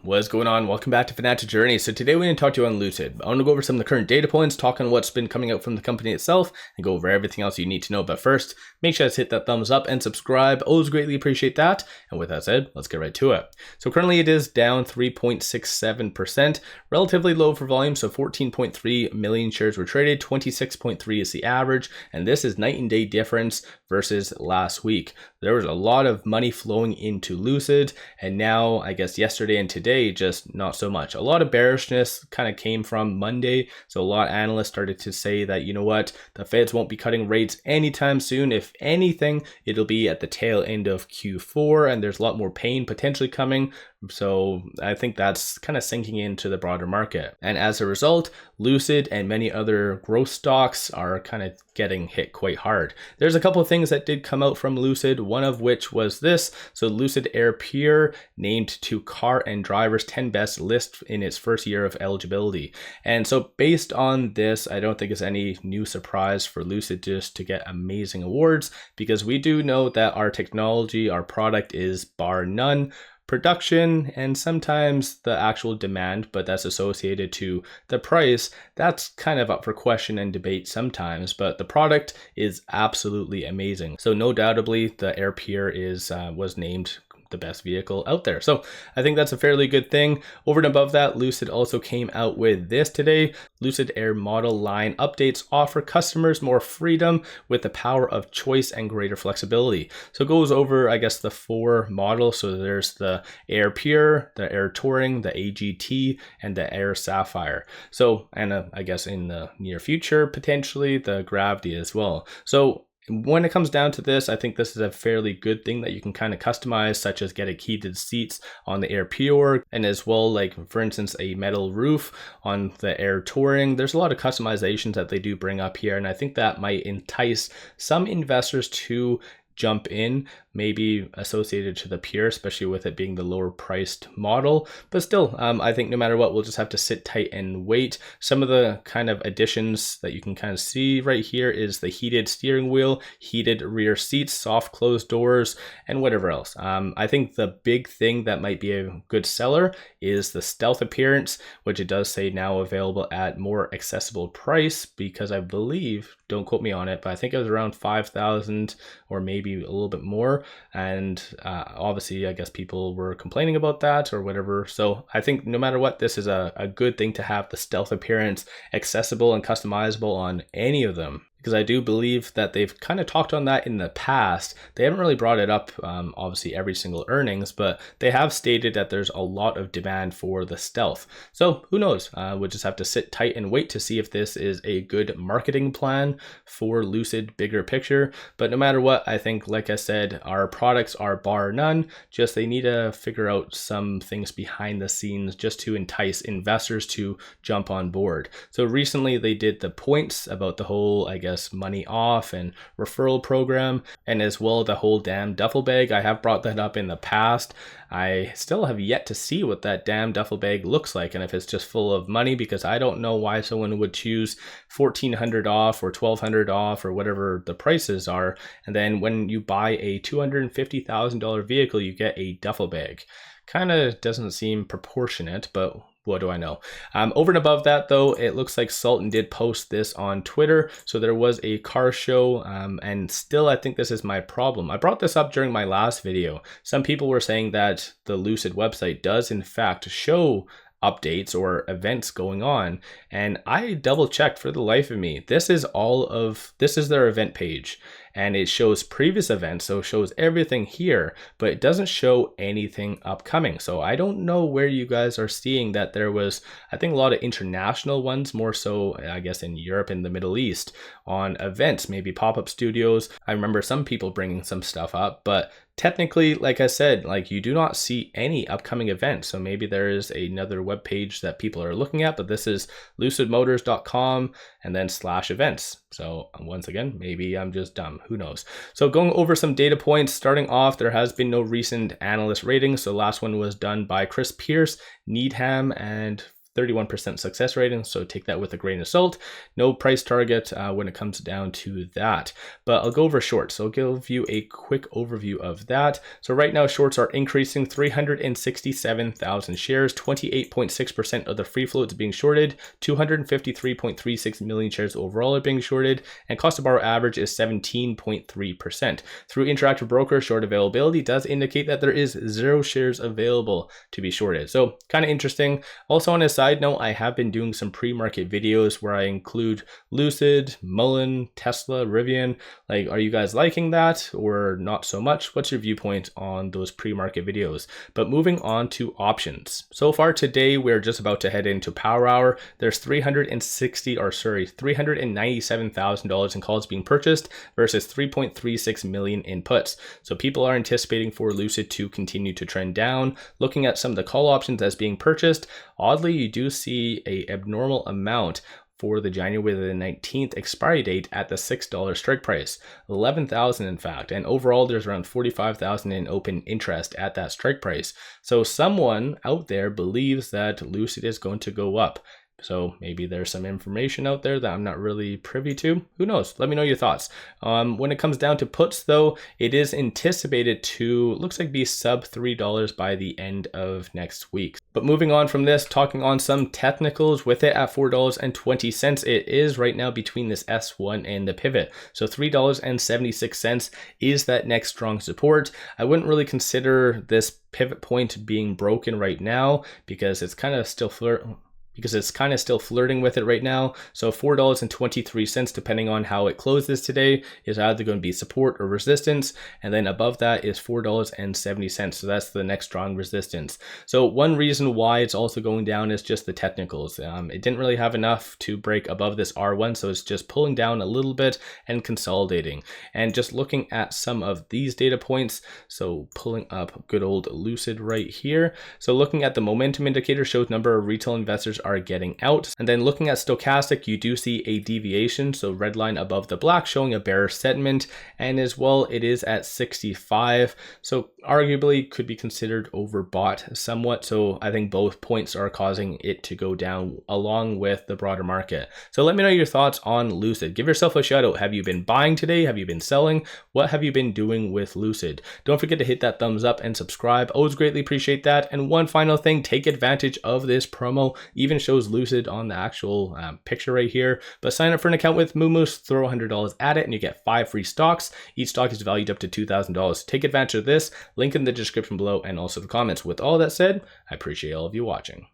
What's going on? Welcome back to Financial Journey. So today we're going to talk to you on Lucid. I want to go over some of the current data points, talk on what's been coming out from the company itself, and go over everything else you need to know. But first, make sure to hit that thumbs up and subscribe. Always greatly appreciate that. And with that said, let's get right to it. So currently it is down 3.67%, relatively low for volume. So 14.3 million shares were traded, 26.3 is the average. And this is night and day difference versus last week. There was a lot of money flowing into Lucid, and now I guess yesterday and today just not so much. A lot of bearishness kind of came from Monday. So a lot of analysts started to say that, you know what, the Feds won't be cutting rates anytime soon. If anything, it'll be at the tail end of Q4, and there's a lot more pain potentially coming. So I think that's kind of sinking into the broader market. And as a result, Lucid and many other growth stocks are kind of getting hit quite hard. There's a couple of things that did come out from Lucid, one of which was this. So Lucid 𝗪𝗡𝗡𝗘𝗖𝗧 named to Car and Driver's 10 Best list in its first year of eligibility. And so based on this, I don't think it's any new surprise for Lucid just to get amazing awards, because we do know that our technology, our product is bar none. Production and sometimes the actual demand, but that's associated to the price, that's kind of up for question and debate sometimes, but the product is absolutely amazing. So no doubtably the 𝗪𝗡𝗡𝗡𝗧 was named the best vehicle out there. So I think that's a fairly good thing. Over and above that, Lucid also came out with this today. Lucid Air model line updates offer customers more freedom with the power of choice and greater flexibility. So it goes over, I guess, the four models. So there's the 𝗪𝗡𝗡𝗡𝗧, the Air Touring, the AGT, and the Air Sapphire. So, and I guess in the near future, potentially the Gravity as well. So when it comes down to this, I think this is a fairly good thing that you can kind of customize, such as get a heated seats on the 𝗪𝗡𝗡𝗡𝗧, and as well, like for instance, a metal roof on the Air Touring. There's a lot of customizations that they do bring up here, and I think that might entice some investors to jump in, maybe associated to the Pure, especially with it being the lower priced model. But still, I think no matter what, we'll just have to sit tight and wait. Some of the kind of additions that you can kind of see right here is the heated steering wheel, heated rear seats, soft closed doors, and whatever else. I think the big thing that might be a good seller is the stealth appearance, which it does say now available at more accessible price, because I believe, don't quote me on it, but I think it was around 5,000 or maybe a little bit more. And obviously, I guess people were complaining about that or whatever. So I think no matter what, this is a good thing to have the stealth appearance accessible and customizable on any of them, because I do believe that they've kind of talked on that in the past. They haven't really brought it up, obviously, every single earnings, but they have stated that there's a lot of demand for the stealth. So who knows? We'll just have to sit tight and wait to see if this is a good marketing plan for Lucid bigger picture. But no matter what, I think, like I said, our products are bar none. Just they need to figure out some things behind the scenes just to entice investors to jump on board. So recently they did the points about the whole, I guess, money off and referral program, and as well the whole damn duffel bag. I have brought that up in the past. I still have yet to see what that damn duffel bag looks like, and if it's just full of money, because I don't know why someone would choose $1,400 off or $1,200 off or whatever the prices are, and then when you buy a $250,000 vehicle you get a duffel bag. Kind of doesn't seem proportionate, but what do I know? Over and above that, though, it looks like Sultan did post this on Twitter. So there was a car show, and still I think this is my problem. I brought this up during my last video. Some people were saying that the Lucid website does in fact show updates or events going on, and I double checked for the life of me. This is their event page, and it shows previous events, so it shows everything here, but it doesn't show anything upcoming. So I don't know where you guys are seeing that. There was, I think, a lot of international ones, more so I guess in Europe and the Middle East, on events, maybe pop-up studios. I remember some people bringing some stuff up, but technically, like I said, like you do not see any upcoming events. So maybe there is another web page that people are looking at, but this is lucidmotors.com and then /events. So once again, maybe I'm just dumb, who knows? So going over some data points, starting off, there has been no recent analyst ratings. So last one was done by Chris Pierce, Needham, and 31% success rating, so take that with a grain of salt. No price target when it comes down to that. But I'll go over shorts. So I'll give you a quick overview of that. So right now shorts are increasing 367,000 shares, 28.6% of the free float is being shorted, 253.36 million shares overall are being shorted, and cost to borrow average is 17.3%. Through Interactive Broker, short availability does indicate that there is 0 shares available to be shorted. So kind of interesting. Also on a side note, I have been doing some pre-market videos where I include Lucid, Mullen, Tesla, Rivian. Like, are you guys liking that or not so much? What's your viewpoint on those pre-market videos? But moving on to options. So far today, we're just about to head into power hour. There's $397,000 in calls being purchased versus 3.36 million in puts. So people are anticipating for Lucid to continue to trend down. Looking at some of the call options as being purchased, oddly, you do see a abnormal amount for the January the 19th expiry date at the $6 strike price, 11,000 in fact, and overall there's around 45,000 in open interest at that strike price. So someone out there believes that Lucid is going to go up. So maybe there's some information out there that I'm not really privy to. Who knows? Let me know your thoughts. When it comes down to puts though, it is anticipated to, looks like be sub $3 by the end of next week. But moving on from this, talking on some technicals with it at $4.20, it is right now between this S1 and the pivot. So $3.76 is that next strong support. I wouldn't really consider this pivot point being broken right now because it's kind of still flirting with it right now. So $4.23, depending on how it closes today, is either going to be support or resistance. And then above that is $4.70. So that's the next strong resistance. So one reason why it's also going down is just the technicals. It didn't really have enough to break above this R1. So it's just pulling down a little bit and consolidating. And just looking at some of these data points. So pulling up good old Lucid right here. So looking at the momentum indicator shows number of retail investors are getting out. And then looking at stochastic, you do see a deviation, so red line above the black showing a bearish sentiment, and as well it is at 65, so arguably could be considered overbought somewhat. So I think both points are causing it to go down along with the broader market. So let me know your thoughts on Lucid. Give yourself a shout out. Have you been buying today? Have you been selling? What have you been doing with Lucid? Don't forget to hit that thumbs up and subscribe. Always greatly appreciate that. And one final thing, take advantage of this promo. Even shows Lucid on the actual picture right here. But sign up for an account with 𝗪𝗧𝗛𝗛, throw $100 at it, and you get 5 free stocks. Each stock is valued up to $2,000. Take advantage of this. Link in the description below and also the comments. With all that said, I appreciate all of you watching.